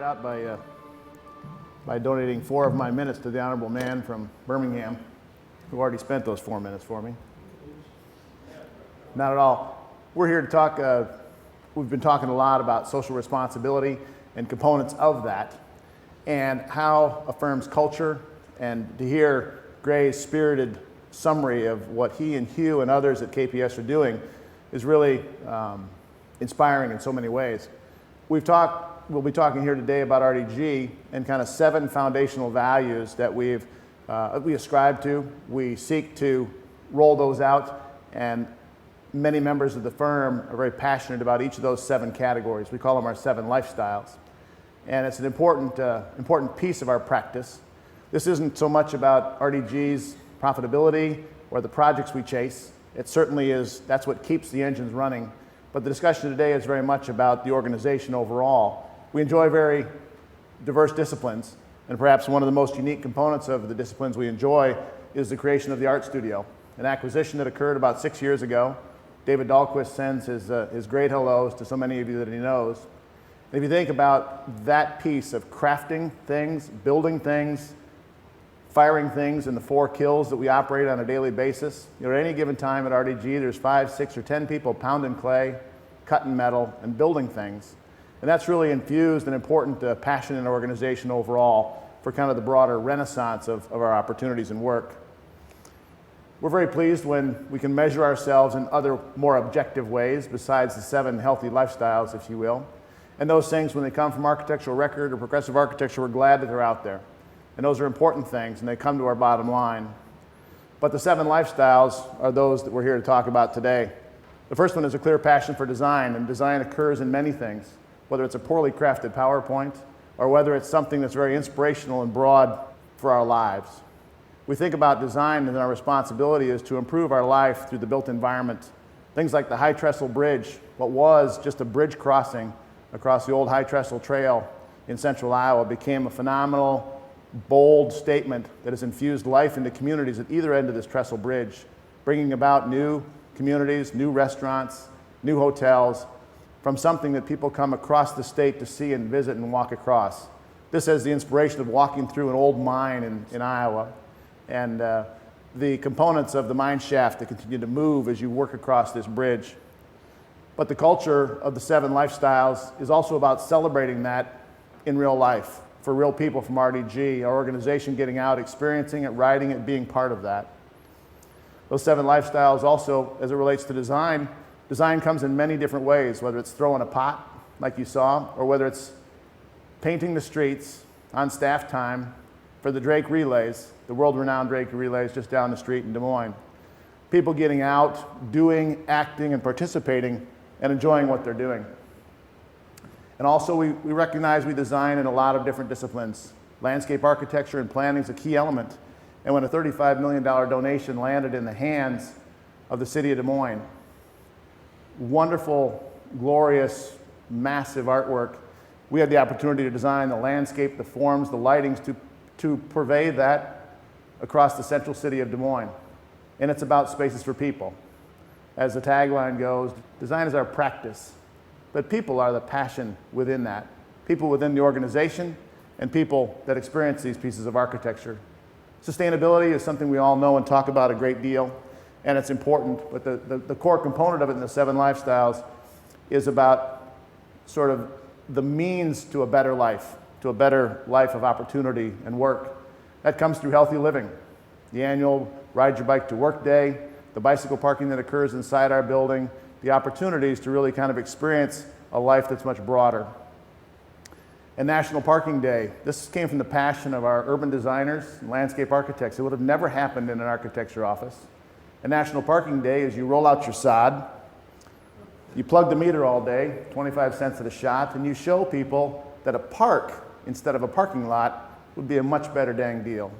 start out by donating 4 of my minutes to the honorable man from Birmingham, who already spent those 4 minutes for me. Not at all. We're here to talk, we've been talking a lot about social responsibility and components of that, and how a firm's culture, and to hear Gray's spirited summary of what he and Hugh and others at KPS are doing is really inspiring in so many ways. We'll be talking here today about RDG and kind of 7 foundational values that we ascribe to. We seek to roll those out, and many members of the firm are very passionate about each of those 7 categories. We call them our 7 lifestyles. And it's an important piece of our practice. This isn't so much about RDG's profitability or the projects we chase. It certainly is, that's what keeps the engines running. But the discussion today is very much about the organization overall. We enjoy very diverse disciplines, and perhaps one of the most unique components of the disciplines we enjoy is the creation of the art studio, an acquisition that occurred about 6 years ago. David Dahlquist sends his great hellos to so many of you that he knows. And if you think about that piece of crafting things, building things, firing things in the 4 kills that we operate on a daily basis, at any given time at RDG, there's 5, 6, or 10 people pounding clay, cutting metal, and building things. And that's really infused an important passion in our organization overall for kind of the broader renaissance of our opportunities and work. We're very pleased when we can measure ourselves in other more objective ways besides the 7 healthy lifestyles, if you will. And those things, when they come from architectural record or progressive architecture, we're glad that they're out there. And those are important things, and they come to our bottom line. But the 7 lifestyles are those that we're here to talk about today. The first one is a clear passion for design, and design occurs in many things, whether it's a poorly crafted PowerPoint or whether it's something that's very inspirational and broad for our lives. We think about design, and our responsibility is to improve our life through the built environment. Things like the High Trestle Bridge, what was just a bridge crossing across the old High Trestle Trail in central Iowa, became a phenomenal, bold statement that has infused life into communities at either end of this trestle bridge, bringing about new communities, new restaurants, new hotels, from something that people come across the state to see and visit and walk across. This has the inspiration of walking through an old mine in Iowa, and the components of the mine shaft that continue to move as you work across this bridge. But the culture of the 7 lifestyles is also about celebrating that in real life, for real people from RDG, our organization getting out, experiencing it, riding it, being part of that. Those 7 lifestyles also, as it relates to design, design comes in many different ways, whether it's throwing a pot, like you saw, or whether it's painting the streets on staff time for the Drake Relays, the world-renowned Drake Relays just down the street in Des Moines. People getting out, doing, acting, and participating, and enjoying what they're doing. And also we recognize we design in a lot of different disciplines. Landscape architecture and planning is a key element. And when a $35 million donation landed in the hands of the city of Des Moines, wonderful, glorious, massive artwork, we had the opportunity to design the landscape, the forms, the lightings to pervade that across the central city of Des Moines. And it's about spaces for people. As the tagline goes, design is our practice, but people are the passion within that. People within the organization and people that experience these pieces of architecture. Sustainability is something we all know and talk about a great deal, and it's important, but the core component of it in the 7 lifestyles is about sort of the means to a better life of opportunity and work. That comes through healthy living. The annual Ride Your Bike to Work Day, the bicycle parking that occurs inside our building, the opportunities to really kind of experience a life that's much broader. And National Parking Day, this came from the passion of our urban designers and landscape architects. It would have never happened in an architecture office. And National Parking Day is you roll out your sod, you plug the meter all day, 25 cents at a shot, and you show people that a park instead of a parking lot would be a much better dang deal.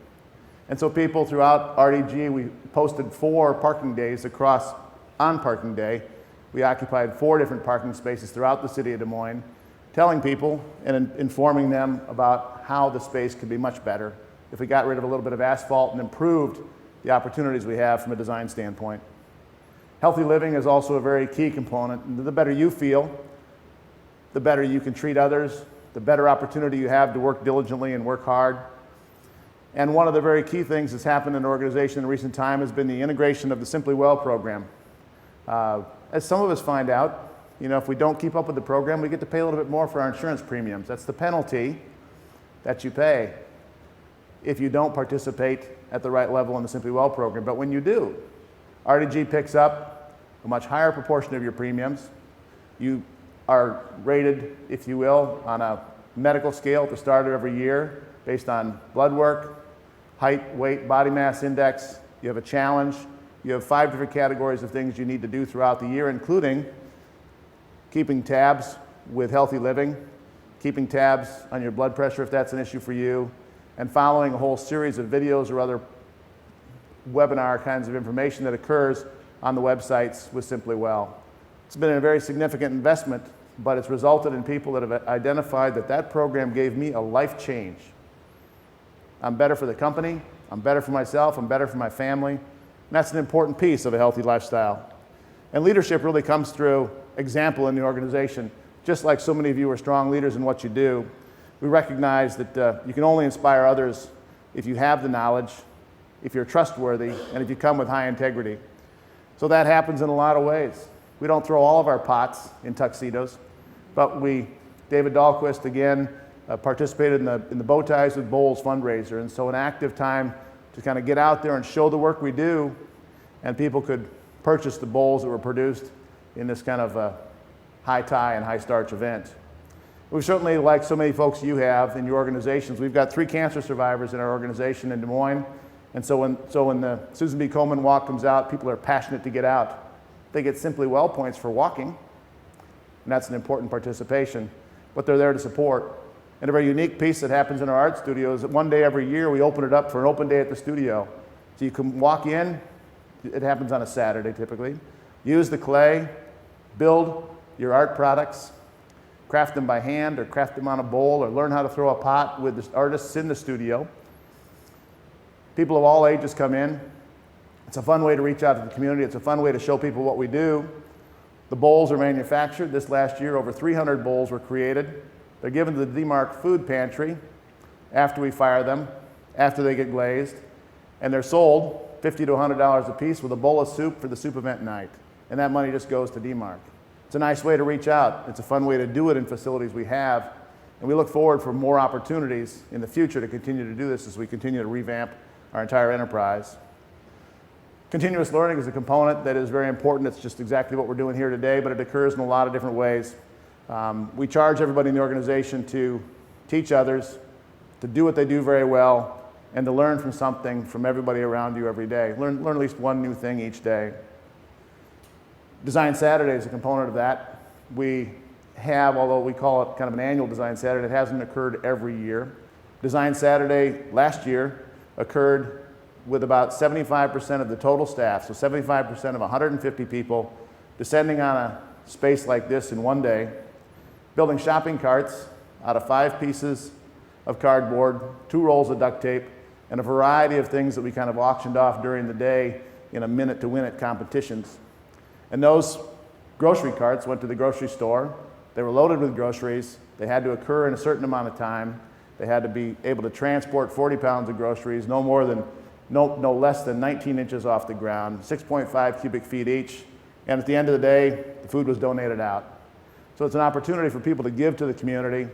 And so people throughout RDG, we posted 4 parking days across on Parking Day. We occupied 4 different parking spaces throughout the city of Des Moines, telling people and informing them about how the space could be much better if we got rid of a little bit of asphalt and improved the opportunities we have from a design standpoint. Healthy living is also a very key component. And the better you feel, the better you can treat others, the better opportunity you have to work diligently and work hard. And one of the very key things that's happened in the organization in recent time has been the integration of the Simply Well program. As some of us find out, if we don't keep up with the program, we get to pay a little bit more for our insurance premiums. That's the penalty that you pay if you don't participate at the right level in the Simply Well program. But when you do, RDG picks up a much higher proportion of your premiums. You are rated, if you will, on a medical scale at the start of every year based on blood work, height, weight, body mass index. You have a challenge. You have 5 different categories of things you need to do throughout the year, including keeping tabs with healthy living, keeping tabs on your blood pressure if that's an issue for you, and following a whole series of videos or other webinar kinds of information that occurs on the websites with Simply Well. It's been a very significant investment, but it's resulted in people that have identified that that program gave me a life change. I'm better for the company, I'm better for myself, I'm better for my family, and that's an important piece of a healthy lifestyle. And leadership really comes through example in the organization. Just like so many of you are strong leaders in what you do, we recognize that you can only inspire others if you have the knowledge, if you're trustworthy, and if you come with high integrity. So that happens in a lot of ways. We don't throw all of our pots in tuxedos, but David Dahlquist again participated in the Bow Ties with Bowls fundraiser, and so an active time to kind of get out there and show the work we do, and people could purchase the bowls that were produced in this kind of high tie and high starch event. We've certainly, like so many folks you have in your organizations, we've got 3 cancer survivors in our organization in Des Moines, and so when the Susan B. Komen walk comes out, people are passionate to get out. They get Simply Well points for walking, and that's an important participation, but they're there to support. And a very unique piece that happens in our art studio is that one day every year we open it up for an open day at the studio. So you can walk in, it happens on a Saturday typically, use the clay, build your art products, craft them by hand or craft them on a bowl, or learn how to throw a pot with the artists in the studio. People of all ages come in. It's a fun way to reach out to the community. It's a fun way to show people what we do. The bowls are manufactured. This last year, over 300 bowls were created. They're given to the DMARC food pantry after we fire them, after they get glazed, and they're sold $50 to $100 a piece with a bowl of soup for the soup event night. And that money just goes to DMARC. It's a nice way to reach out. It's a fun way to do it in facilities we have. And we look forward for more opportunities in the future to continue to do this as we continue to revamp our entire enterprise. Continuous learning is a component that is very important. It's just exactly what we're doing here today, but it occurs in a lot of different ways. We charge everybody in the organization to teach others, to do what they do very well, and to learn from something from everybody around you every day. Learn at least one new thing each day. Design Saturday is a component of that. We have, although we call it kind of an annual Design Saturday, it hasn't occurred every year. Design Saturday last year occurred with about 75% of the total staff, so 75% of 150 people descending on a space like this in one day, building shopping carts out of 5 pieces of cardboard, 2 rolls of duct tape, and a variety of things that we kind of auctioned off during the day in a minute-to-win-it competitions. And those grocery carts went to the grocery store. They were loaded with groceries. They had to occur in a certain amount of time. They had to be able to transport 40 pounds of groceries, no less than 19 inches off the ground, 6.5 cubic feet each. And at the end of the day, the food was donated out. So it's an opportunity for people to give to the community,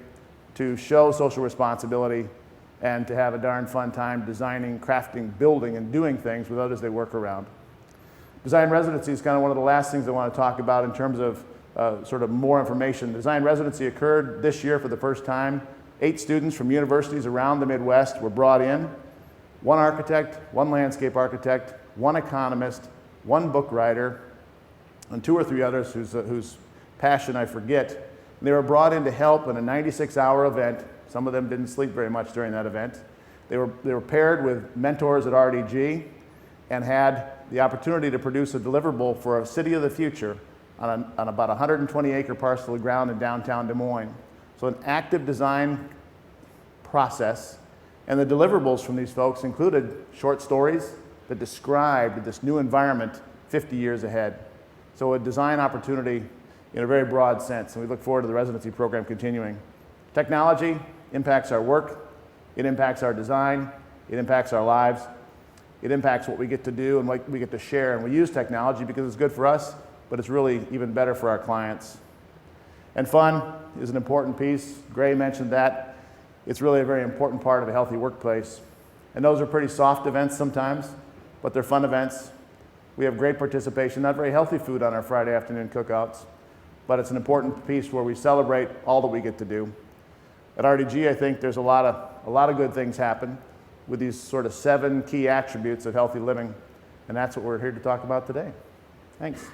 to show social responsibility, and to have a darn fun time designing, crafting, building, and doing things with others they work around. Design residency is kind of one of the last things I want to talk about in terms of sort of more information. Design residency occurred this year for the first time. 8 students from universities around the Midwest were brought in. 1 architect, 1 landscape architect, 1 economist, 1 book writer, and 2 or 3 others whose passion I forget. And they were brought in to help in a 96-hour event. Some of them didn't sleep very much during that event. They were paired with mentors at RDG and had the opportunity to produce a deliverable for a city of the future on about a 120-acre parcel of ground in downtown Des Moines. So an active design process. And the deliverables from these folks included short stories that described this new environment 50 years ahead. So a design opportunity in a very broad sense, and we look forward to the residency program continuing. Technology impacts our work, it impacts our design, it impacts our lives, it impacts what we get to do and what we get to share. And we use technology because it's good for us, but it's really even better for our clients. And fun is an important piece. Gray mentioned that. It's really a very important part of a healthy workplace. And those are pretty soft events sometimes, but they're fun events. We have great participation, not very healthy food on our Friday afternoon cookouts, but it's an important piece where we celebrate all that we get to do. At RDG, I think there's a lot of good things happen with these sort of 7 key attributes of healthy living, and that's what we're here to talk about today. Thanks.